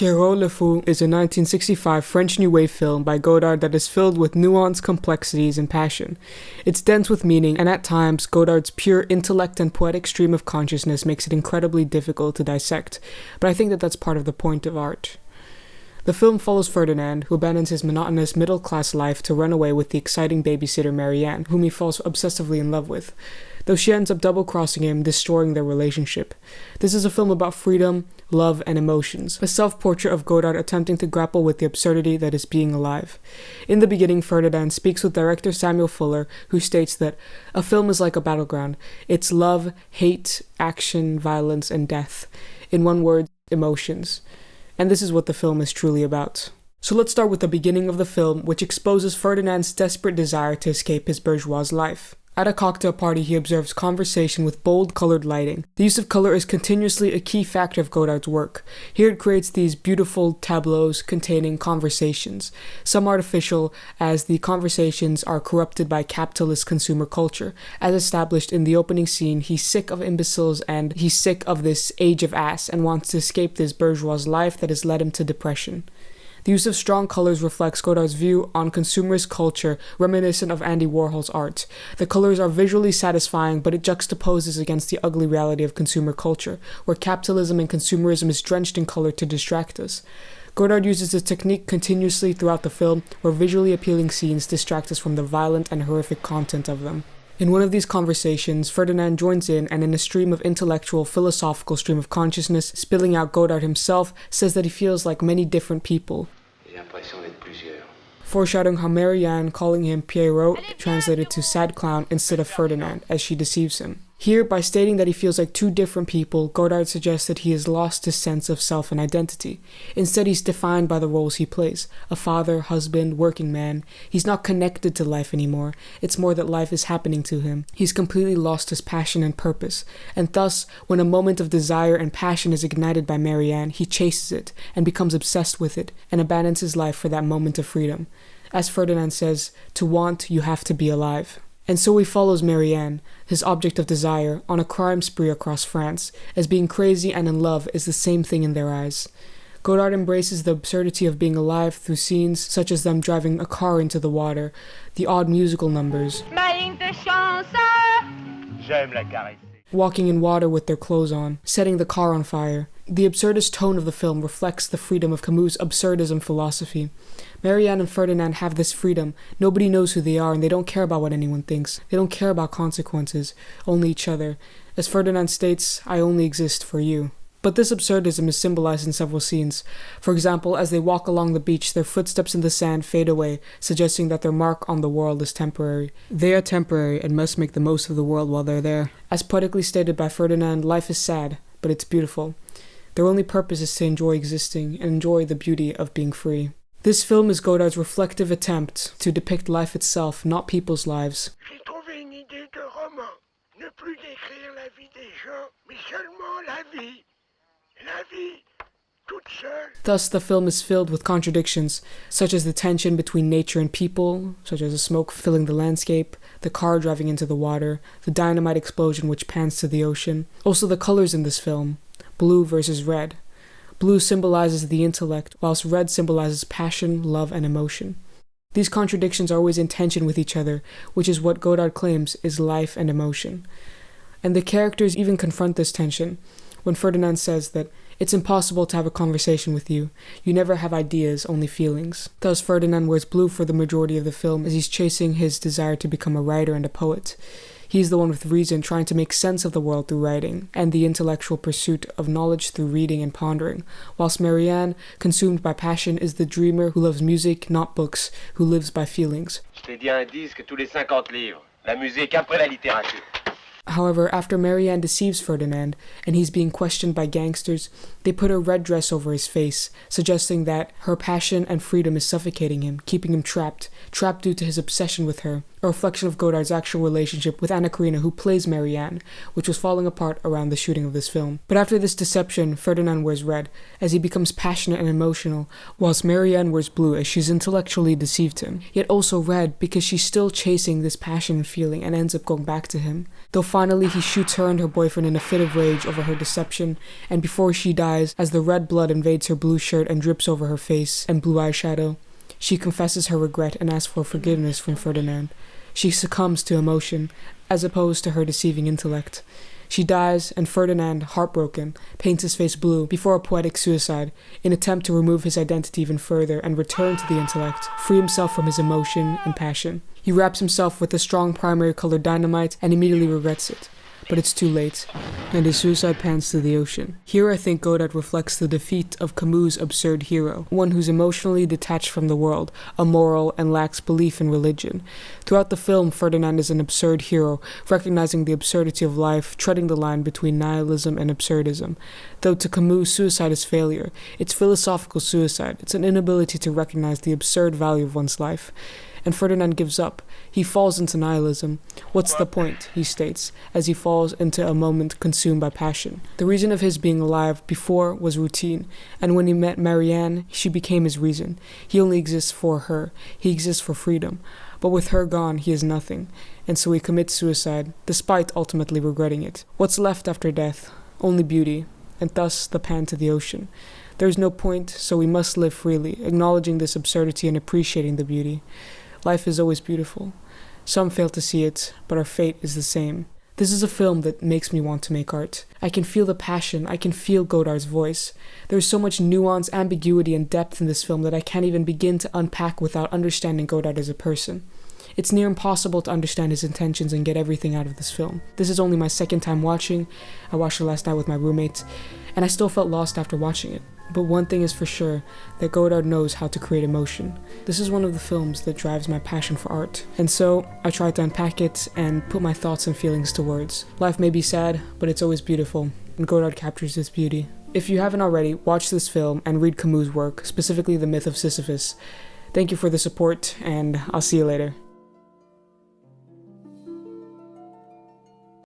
Pierrot Le Fou is a 1965 French New Wave film by Godard that is filled with nuance, complexities, and passion. It's dense with meaning, and at times, Godard's pure intellect and poetic stream of consciousness makes it incredibly difficult to dissect, but I think that that's part of the point of art. The film follows Ferdinand, who abandons his monotonous middle-class life to run away with the exciting babysitter Marianne, whom he falls obsessively in love with, though she ends up double-crossing him, destroying their relationship. This is a film about freedom, love, and emotions, a self-portrait of Godard attempting to grapple with the absurdity that is being alive. In the beginning, Ferdinand speaks with director Samuel Fuller, who states that a film is like a battleground. It's love, hate, action, violence, and death. In one word, emotions. And this is what the film is truly about. So let's start with the beginning of the film, which exposes Ferdinand's desperate desire to escape his bourgeois life. At a cocktail party, he observes conversation with bold colored lighting. The use of color is continuously a key factor of Godard's work. Here it creates these beautiful tableaus containing conversations, some artificial, as the conversations are corrupted by capitalist consumer culture. As established in the opening scene, he's sick of imbeciles and he's sick of this age of ass and wants to escape this bourgeois life that has led him to depression. The use of strong colors reflects Godard's view on consumerist culture, reminiscent of Andy Warhol's art. The colors are visually satisfying, but it juxtaposes against the ugly reality of consumer culture, where capitalism and consumerism is drenched in color to distract us. Godard uses this technique continuously throughout the film, where visually appealing scenes distract us from the violent and horrific content of them. In one of these conversations, Ferdinand joins in and in a stream of intellectual, philosophical stream of consciousness, spilling out Godard himself, says that he feels like many different people, foreshadowing how Marianne calling him Pierrot translated to sad clown instead of Ferdinand, as she deceives him. Here, by stating that he feels like two different people, Godard suggests that he has lost his sense of self and identity. Instead, he's defined by the roles he plays: a father, husband, working man. He's not connected to life anymore. It's more that life is happening to him. He's completely lost his passion and purpose, and thus, when a moment of desire and passion is ignited by Marianne, he chases it and becomes obsessed with it and abandons his life for that moment of freedom. As Ferdinand says, to want, you have to be alive. And so he follows Marianne, his object of desire, on a crime spree across France, as being crazy and in love is the same thing in their eyes. Godard embraces the absurdity of being alive through scenes such as them driving a car into the water, the odd musical numbers, walking in water with their clothes on, setting the car on fire. The absurdist tone of the film reflects the freedom of Camus' absurdism philosophy. Marianne and Ferdinand have this freedom. Nobody knows who they are, and they don't care about what anyone thinks. They don't care about consequences, only each other. As Ferdinand states, I only exist for you. But this absurdism is symbolized in several scenes. For example, as they walk along the beach, their footsteps in the sand fade away, suggesting that their mark on the world is temporary. They are temporary and must make the most of the world while they're there. As poetically stated by Ferdinand, life is sad, but it's beautiful. Their only purpose is to enjoy existing and enjoy the beauty of being free. This film is Godard's reflective attempt to depict life itself, not people's lives. J'ai trouvé une idée de roman. Ne plus décrire la vie des gens, mais seulement la vie. La vie, toute seule. Thus, the film is filled with contradictions, such as the tension between nature and people, such as the smoke filling the landscape, the car driving into the water, the dynamite explosion which pans to the ocean. Also the colors in this film, blue versus red. Blue symbolizes the intellect, whilst red symbolizes passion, love, and emotion. These contradictions are always in tension with each other, which is what Godard claims is life and emotion. And the characters even confront this tension, when Ferdinand says that it's impossible to have a conversation with you. You never have ideas, only feelings. Thus, Ferdinand wears blue for the majority of the film as he's chasing his desire to become a writer and a poet. He's the one with reason, trying to make sense of the world through writing, and the intellectual pursuit of knowledge through reading and pondering, whilst Marianne, consumed by passion, is the dreamer who loves music, not books, who lives by feelings. Je t'ai dit un disque tous les 50 livres. La musique après la littérature. However, after Marianne deceives Ferdinand, and he's being questioned by gangsters, they put a red dress over his face, suggesting that her passion and freedom is suffocating him, keeping him trapped due to his obsession with her, a reflection of Godard's actual relationship with Anna Karina, who plays Marianne, which was falling apart around the shooting of this film. But after this deception, Ferdinand wears red, as he becomes passionate and emotional, whilst Marianne wears blue as she's intellectually deceived him, yet also red because she's still chasing this passion and feeling and ends up going back to him. Though finally he shoots her and her boyfriend in a fit of rage over her deception, and before she dies, as the red blood invades her blue shirt and drips over her face and blue eyeshadow, she confesses her regret and asks for forgiveness from Ferdinand. She succumbs to emotion, as opposed to her deceiving intellect. She dies, and Ferdinand, heartbroken, paints his face blue before a poetic suicide, in attempt to remove his identity even further and return to the intellect, free himself from his emotion and passion. He wraps himself with a strong primary color dynamite and immediately regrets it. But it's too late, and his suicide pans to the ocean. Here I think Godard reflects the defeat of Camus' absurd hero, one who's emotionally detached from the world, immoral, and lacks belief in religion. Throughout the film, Ferdinand is an absurd hero, recognizing the absurdity of life, treading the line between nihilism and absurdism. Though to Camus, suicide is failure. It's philosophical suicide. It's an inability to recognize the absurd value of one's life. And Ferdinand gives up. He falls into nihilism. What's the point, he states, as he falls into a moment consumed by passion. The reason of his being alive before was routine, and when he met Marianne, she became his reason. He only exists for her. He exists for freedom. But with her gone, he is nothing, and so he commits suicide, despite ultimately regretting it. What's left after death? Only beauty, and thus the pan to the ocean. There is no point, so we must live freely, acknowledging this absurdity and appreciating the beauty. Life is always beautiful. Some fail to see it, but our fate is the same. This is a film that makes me want to make art. I can feel the passion, I can feel Godard's voice. There is so much nuance, ambiguity, and depth in this film that I can't even begin to unpack without understanding Godard as a person. It's near impossible to understand his intentions and get everything out of this film. This is only my second time watching. I watched it last night with my roommate, and I still felt lost after watching it. But one thing is for sure, that Godard knows how to create emotion. This is one of the films that drives my passion for art. And so, I tried to unpack it and put my thoughts and feelings to words. Life may be sad, but it's always beautiful, and Godard captures this beauty. If you haven't already, watch this film and read Camus' work, specifically The Myth of Sisyphus. Thank you for the support, and I'll see you later.